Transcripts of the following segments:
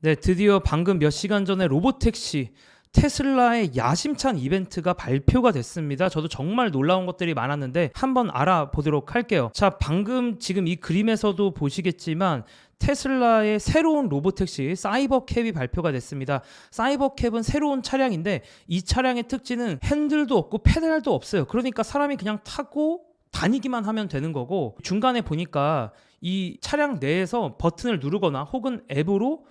네, 드디어 방금 몇 시간 전에 로보택시 테슬라의 야심찬 이벤트가 발표가 됐습니다. 저도 정말 놀라운 것들이 많았는데 한번 알아보도록 할게요. 자, 방금 지금 이 그림에서도 보시겠지만 테슬라의 새로운 로보택시 사이버캡이 발표가 됐습니다. 사이버캡은 새로운 차량인데 이 차량의 특징은 핸들도 없고 페달도 없어요. 그러니까 사람이 그냥 타고 다니기만 하면 되는 거고, 중간에 보니까 이 차량 내에서 버튼을 누르거나 혹은 앱으로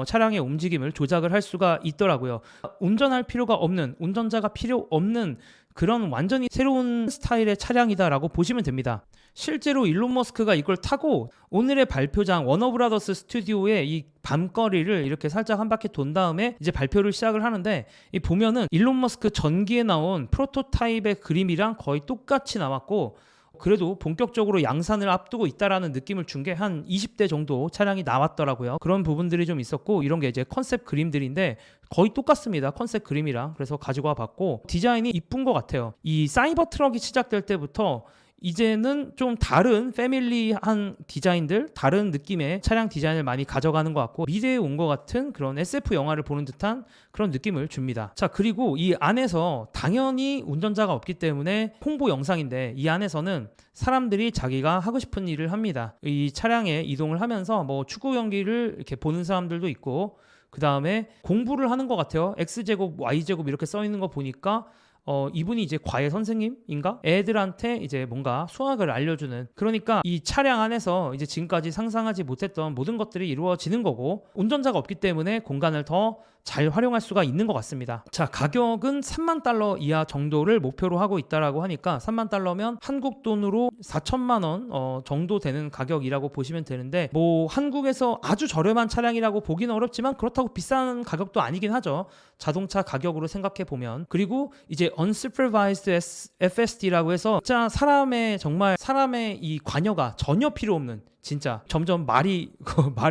차량의 움직임을 조작을 할 수가 있더라고요. 운전할 필요가 없는, 운전자가 필요 없는 그런 완전히 새로운 스타일의 차량이다라고 보시면 됩니다. 실제로 일론 머스크가 이걸 타고 오늘의 발표장 워너브라더스 스튜디오에 이 밤거리를 이렇게 살짝 한 바퀴 돈 다음에 이제 발표를 시작을 하는데, 이 보면은 일론 머스크 전기에 나온 프로토타입의 그림이랑 거의 똑같이 나왔고, 그래도 본격적으로 양산을 앞두고 있다라는 느낌을 준 게 한 20대 정도 차량이 나왔더라고요. 그런 부분들이 좀 있었고, 이런 게 이제 컨셉 그림들인데 거의 똑같습니다. 컨셉 그림이랑. 그래서 가지고 와 봤고, 디자인이 이쁜 것 같아요. 이 사이버 트럭이 시작될 때부터 이제는 좀 다른 패밀리한 디자인들, 다른 느낌의 차량 디자인을 많이 가져가는 것 같고, 미래에 온 것 같은 그런 SF 영화를 보는 듯한 그런 느낌을 줍니다. 자, 그리고 이 안에서 당연히 운전자가 없기 때문에 홍보 영상인데, 이 안에서는 사람들이 자기가 하고 싶은 일을 합니다. 이 차량에 이동을 하면서 뭐 축구 경기를 이렇게 보는 사람들도 있고, 그 다음에 공부를 하는 것 같아요. X제곱, Y제곱 이렇게 써 있는 거 보니까 이분이 이제 과외 선생님인가? 애들한테 이제 뭔가 수학을 알려주는, 그러니까 이 차량 안에서 이제 지금까지 상상하지 못했던 모든 것들이 이루어지는 거고, 운전자가 없기 때문에 공간을 더 잘 활용할 수가 있는 것 같습니다. 자, 가격은 3만 달러 이하 정도를 목표로 하고 있다라고 하니까 3만 달러면 한국 돈으로 4천만 원 정도 되는 가격이라고 보시면 되는데, 뭐 한국에서 아주 저렴한 차량이라고 보기는 어렵지만 그렇다고 비싼 가격도 아니긴 하죠. 자동차 가격으로 생각해 보면. 그리고 이제 unsupervised FSD라고 해서 진짜 정말 사람의 이 관여가 전혀 필요 없는, 진짜 점점 말이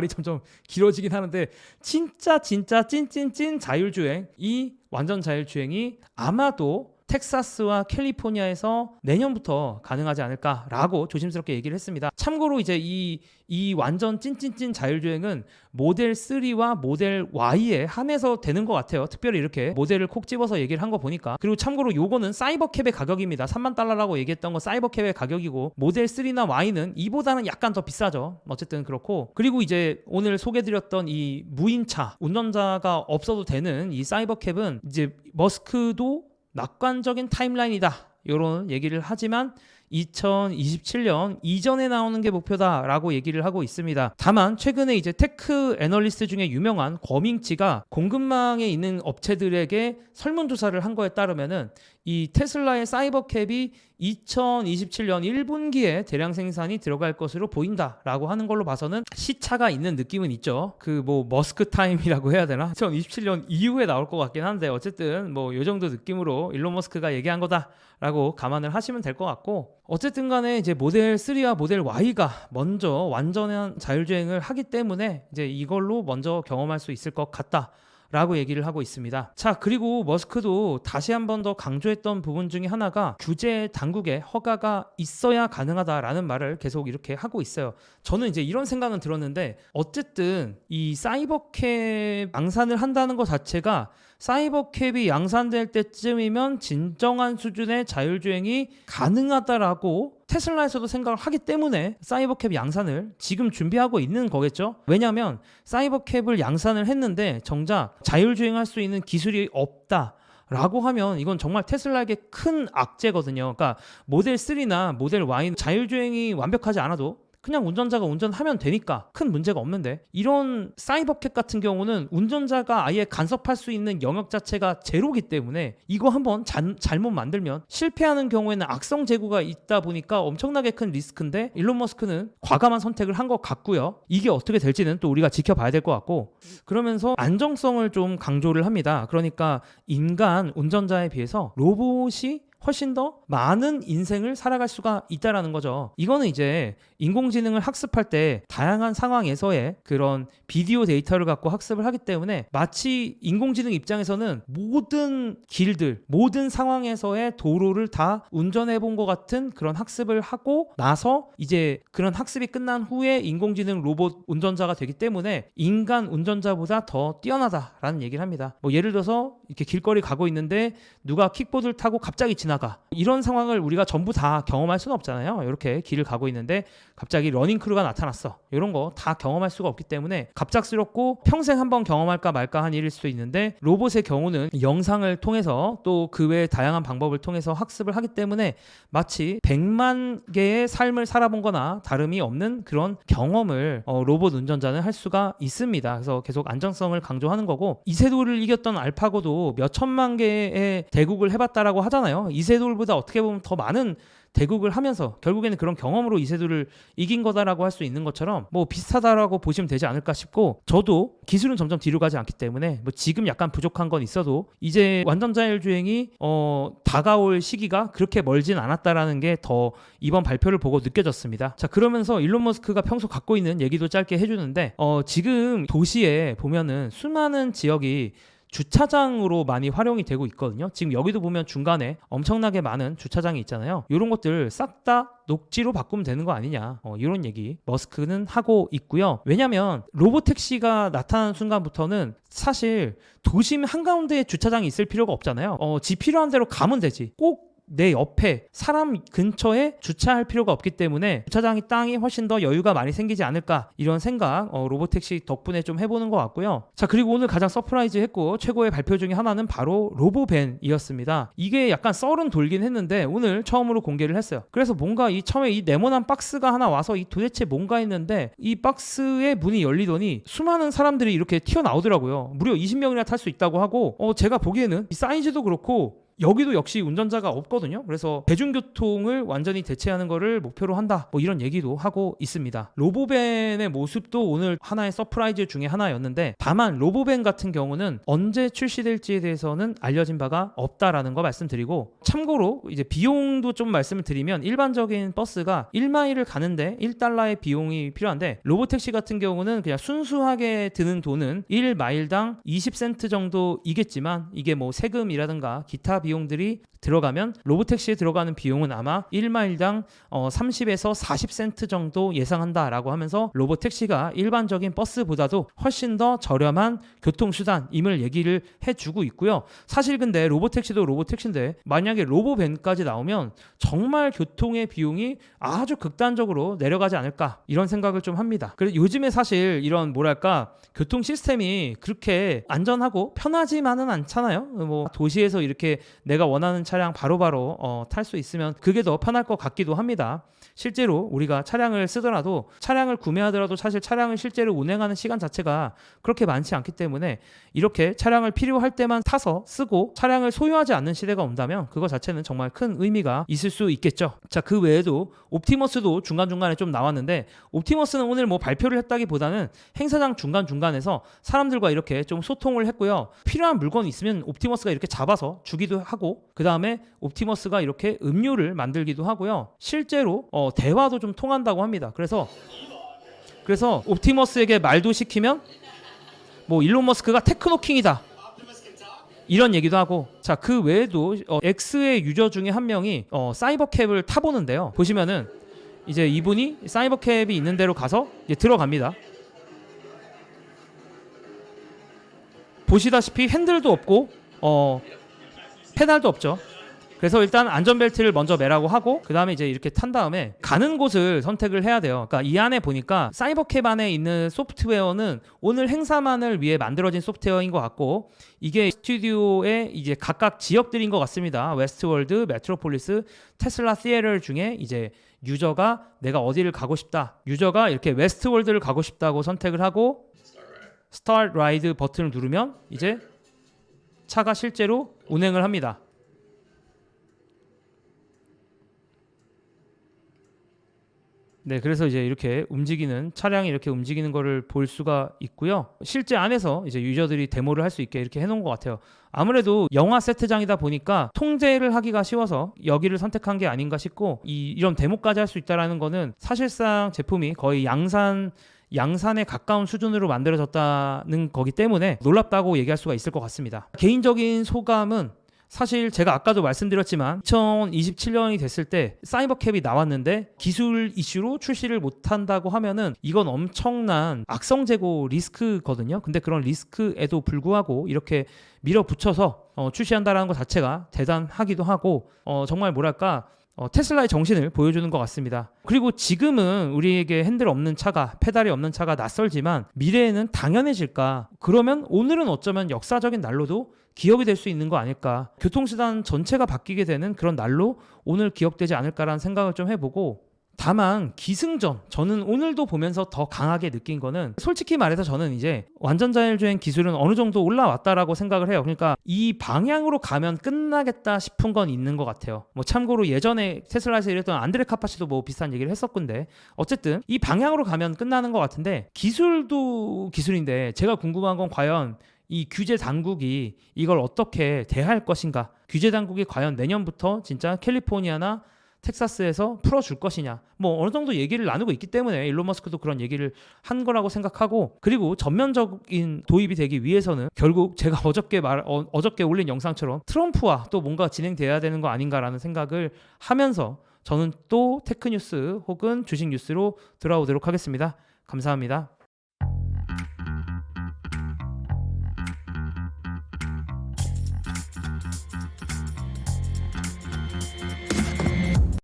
점점 길어지긴 하는데, 진짜 찐 자율주행, 이 완전 자율주행이 아마도 텍사스와 캘리포니아에서 내년부터 가능하지 않을까라고 조심스럽게 얘기를 했습니다. 참고로 이제 이 완전 찐 자율주행은 모델 3와 모델 Y에 한해서 되는 것 같아요. 특별히 이렇게 모델을 콕 집어서 얘기를 한 거 보니까. 그리고 참고로 요거는 사이버캡의 가격입니다. 3만 달러라고 얘기했던 거 사이버캡의 가격이고, 모델 3나 Y는 이보다는 약간 더 비싸죠. 어쨌든 그렇고, 그리고 이제 오늘 소개드렸던 이 무인차, 운전자가 없어도 되는 이 사이버캡은 이제 머스크도 낙관적인 타임라인이다, 이런 얘기를 하지만 2027년 이전에 나오는 게 목표다라고 얘기를 하고 있습니다. 다만 최근에 이제 테크 애널리스트 중에 유명한 거밍치가 공급망에 있는 업체들에게 설문조사를 한 거에 따르면은 이 테슬라의 사이버캡이 2027년 1분기에 대량 생산이 들어갈 것으로 보인다라고 하는 걸로 봐서는 시차가 있는 느낌은 있죠. 그 뭐 머스크 타임이라고 해야 되나? 2027년 이후에 나올 것 같긴 한데, 어쨌든 뭐 이 정도 느낌으로 일론 머스크가 얘기한 거다라고 감안을 하시면 될 것 같고, 어쨌든 간에 이제 모델 3와 모델 Y가 먼저 완전한 자율주행을 하기 때문에 이제 이걸로 먼저 경험할 수 있을 것 같다 라고 얘기를 하고 있습니다. 자, 그리고 머스크도 다시 한 번 더 강조했던 부분 중에 하나가 규제 당국의 허가가 있어야 가능하다라는 말을 계속 이렇게 하고 있어요. 저는 이제 이런 생각은 들었는데, 어쨌든 이 사이버캡 양산을 한다는 것 자체가 사이버캡이 양산될 때쯤이면 진정한 수준의 자율주행이 가능하다라고 테슬라에서도 생각을 하기 때문에 사이버캡 양산을 지금 준비하고 있는 거겠죠. 왜냐하면 사이버캡을 양산을 했는데 정작 자율주행할 수 있는 기술이 없다 라고 하면 이건 정말 테슬라에게 큰 악재거든요. 그러니까 모델 3나 모델 Y는 자율주행이 완벽하지 않아도 그냥 운전자가 운전하면 되니까 큰 문제가 없는데, 이런 사이버캡 같은 경우는 운전자가 아예 간섭할 수 있는 영역 자체가 제로기 때문에 이거 한번 잘못 만들면 실패하는 경우에는 악성 재고가 있다 보니까 엄청나게 큰 리스크인데, 일론 머스크는 과감한 선택을 한 것 같고요. 이게 어떻게 될지는 또 우리가 지켜봐야 될 것 같고, 그러면서 안정성을 좀 강조를 합니다. 그러니까 인간 운전자에 비해서 로봇이 훨씬 더 많은 인생을 살아갈 수가 있다라는 거죠. 이거는 이제 인공지능을 학습할 때 다양한 상황에서의 그런 비디오 데이터를 갖고 학습을 하기 때문에 마치 인공지능 입장에서는 모든 길들, 모든 상황에서의 도로를 다 운전해 본 것 같은 그런 학습을 하고 나서 이제 그런 학습이 끝난 후에 인공지능 로봇 운전자가 되기 때문에 인간 운전자보다 더 뛰어나다라는 얘기를 합니다. 뭐 예를 들어서 이렇게 길거리 가고 있는데 누가 킥보드를 타고 갑자기 지나가. 이런 상황을 우리가 전부 다 경험할 수는 없잖아요. 이렇게 길을 가고 있는데 갑자기 러닝크루가 나타났어. 이런 거 다 경험할 수가 없기 때문에 갑작스럽고 평생 한번 경험할까 말까 한 일일 수도 있는데 로봇의 경우는 영상을 통해서 또 그 외의 다양한 방법을 통해서 학습을 하기 때문에 마치 100만 개의 삶을 살아본 거나 다름이 없는 그런 경험을 로봇 운전자는 할 수가 있습니다. 그래서 계속 안정성을 강조하는 거고 이세돌을 이겼던 알파고도 몇 천만 개의 대국을 해봤다라고 하잖아요. 이세돌보다 어떻게 보면 더 많은 대국을 하면서 결국에는 그런 경험으로 이세돌을 이긴 거다라고 할 수 있는 것처럼 뭐 비슷하다라고 보시면 되지 않을까 싶고 저도 기술은 점점 뒤로 가지 않기 때문에 뭐 지금 약간 부족한 건 있어도 이제 완전 자율주행이 다가올 시기가 그렇게 멀진 않았다라는 게 더 이번 발표를 보고 느껴졌습니다. 자, 그러면서 일론 머스크가 평소 갖고 있는 얘기도 짧게 해주는데 지금 도시에 보면은 수많은 지역이 주차장으로 많이 활용이 되고 있거든요. 지금 여기도 보면 중간에 엄청나게 많은 주차장이 있잖아요. 이런 것들 싹 다 녹지로 바꾸면 되는 거 아니냐, 이런 얘기 머스크는 하고 있고요. 왜냐면 로보택시가 나타난 순간부터는 사실 도심 한가운데에 주차장이 있을 필요가 없잖아요. 지 필요한 대로 가면 되지. 꼭 내 옆에 사람 근처에 주차할 필요가 없기 때문에 주차장이 땅이 훨씬 더 여유가 많이 생기지 않을까, 이런 생각 로보택시 덕분에 좀 해보는 것 같고요. 자, 그리고 오늘 가장 서프라이즈 했고 최고의 발표 중에 하나는 바로 로보밴이었습니다. 이게 약간 썰은 돌긴 했는데 오늘 처음으로 공개를 했어요. 그래서 뭔가 이 처음에 이 네모난 박스가 하나 와서 이 도대체 뭔가 했는데 이 박스의 문이 열리더니 수많은 사람들이 이렇게 튀어나오더라고요. 무려 20명이나 탈 수 있다고 하고 제가 보기에는 이 사이즈도 그렇고 여기도 역시 운전자가 없거든요. 그래서 대중교통을 완전히 대체하는 거를 목표로 한다, 뭐 이런 얘기도 하고 있습니다. 로보밴의 모습도 오늘 하나의 서프라이즈 중에 하나였는데 다만 로보밴 같은 경우는 언제 출시될지에 대해서는 알려진 바가 없다라는 거 말씀드리고, 참고로 이제 비용도 좀 말씀을 드리면 일반적인 버스가 1마일을 가는데 1달러의 비용이 필요한데 로보택시 같은 경우는 그냥 순수하게 드는 돈은 1마일당 20센트 정도이겠지만 이게 뭐 세금이라든가 기타 비용들이 들어가면 로보택시에 들어가는 비용은 아마 1마일당 30에서 40센트 정도 예상한다라고 하면서 로보택시가 일반적인 버스보다도 훨씬 더 저렴한 교통수단임을 얘기를 해주고 있고요. 사실 근데 로보택시도 로보택시인데 만약에 로보밴까지 나오면 정말 교통의 비용이 아주 극단적으로 내려가지 않을까, 이런 생각을 좀 합니다. 그래서 요즘에 사실 이런 뭐랄까 교통 시스템이 그렇게 안전하고 편하지만은 않잖아요. 뭐 도시에서 이렇게 내가 원하는 차량 바로바로 탈 수 있으면 그게 더 편할 것 같기도 합니다. 실제로 우리가 차량을 쓰더라도 차량을 구매하더라도 사실 차량을 실제로 운행하는 시간 자체가 그렇게 많지 않기 때문에 이렇게 차량을 필요할 때만 타서 쓰고 차량을 소유하지 않는 시대가 온다면 그거 자체는 정말 큰 의미가 있을 수 있겠죠. 자, 그 외에도 옵티머스도 중간중간에 좀 나왔는데 옵티머스는 오늘 뭐 발표를 했다기보다는 행사장 중간중간에서 사람들과 이렇게 좀 소통을 했고요. 필요한 물건이 있으면 옵티머스가 이렇게 잡아서 주기도 하고 그 다음에 옵티머스가 이렇게 음료를 만들기도 하고요. 실제로 대화도 좀 통한다고 합니다. 그래서 옵티머스에게 말도 시키면 뭐 일론 머스크가 테크노킹이다, 이런 얘기도 하고. 자, 그 외에도 X의 유저 중에 한 명이 사이버캡을 타보는데요. 보시면은 이제 이분이 사이버캡이 있는 데로 가서 이제 들어갑니다. 보시다시피 핸들도 없고 페달도 없죠. 그래서 일단 안전벨트를 먼저 매라고 하고 그 다음에 이제 이렇게 탄 다음에 가는 곳을 선택을 해야 돼요. 그러니까 이 안에 보니까 사이버캡 안에 있는 소프트웨어는 오늘 행사만을 위해 만들어진 소프트웨어인 것 같고 이게 스튜디오의 이제 각각 지역들인 것 같습니다. 웨스트월드, 메트로폴리스, 테슬라 시애틀 중에 이제 유저가 내가 어디를 가고 싶다, 유저가 이렇게 웨스트월드를 가고 싶다고 선택을 하고 스타트 라이드 버튼을 누르면 이제 차가 실제로 운행을 합니다. 네, 그래서 이제 이렇게 움직이는 차량이 이렇게 움직이는 거를 볼 수가 있고요. 실제 안에서 이제 유저들이 데모를 할 수 있게 이렇게 해놓은 것 같아요. 아무래도 영화 세트장이다 보니까 통제를 하기가 쉬워서 여기를 선택한 게 아닌가 싶고 이런 데모까지 할 수 있다라는 거는 사실상 제품이 거의 양산에 가까운 수준으로 만들어졌다는 거기 때문에 놀랍다고 얘기할 수가 있을 것 같습니다. 개인적인 소감은 사실 제가 아까도 말씀드렸지만 2027년이 됐을 때 사이버캡이 나왔는데 기술 이슈로 출시를 못한다고 하면은 이건 엄청난 악성 재고 리스크거든요. 근데 그런 리스크에도 불구하고 이렇게 밀어붙여서 출시한다는 것 자체가 대단하기도 하고 정말 뭐랄까 테슬라의 정신을 보여주는 것 같습니다. 그리고 지금은 우리에게 핸들 없는 차가, 페달이 없는 차가 낯설지만 미래에는 당연해질까? 그러면 오늘은 어쩌면 역사적인 날로도 기억이 될 수 있는 거 아닐까? 교통수단 전체가 바뀌게 되는 그런 날로 오늘 기억되지 않을까라는 생각을 좀 해보고, 다만 기승전, 저는 오늘도 보면서 더 강하게 느낀 거는 솔직히 말해서 저는 이제 완전자율주행 기술은 어느 정도 올라왔다라고 생각을 해요. 그러니까 이 방향으로 가면 끝나겠다 싶은 건 있는 것 같아요. 뭐 참고로 예전에 테슬라에서 일했던 안드레 카파시도 뭐 비슷한 얘기를 했었건데, 어쨌든 이 방향으로 가면 끝나는 것 같은데, 기술도 기술인데 제가 궁금한 건 과연 이 규제 당국이 이걸 어떻게 대할 것인가? 규제 당국이 과연 내년부터 진짜 캘리포니아나 텍사스에서 풀어줄 것이냐, 뭐 어느 정도 얘기를 나누고 있기 때문에 일론 머스크도 그런 얘기를 한 거라고 생각하고, 그리고 전면적인 도입이 되기 위해서는 결국 제가 어저께 올린 영상처럼 트럼프와 또 뭔가 진행돼야 되는 거 아닌가라는 생각을 하면서 저는 또 테크뉴스 혹은 주식 뉴스로 돌아오도록 하겠습니다. 감사합니다.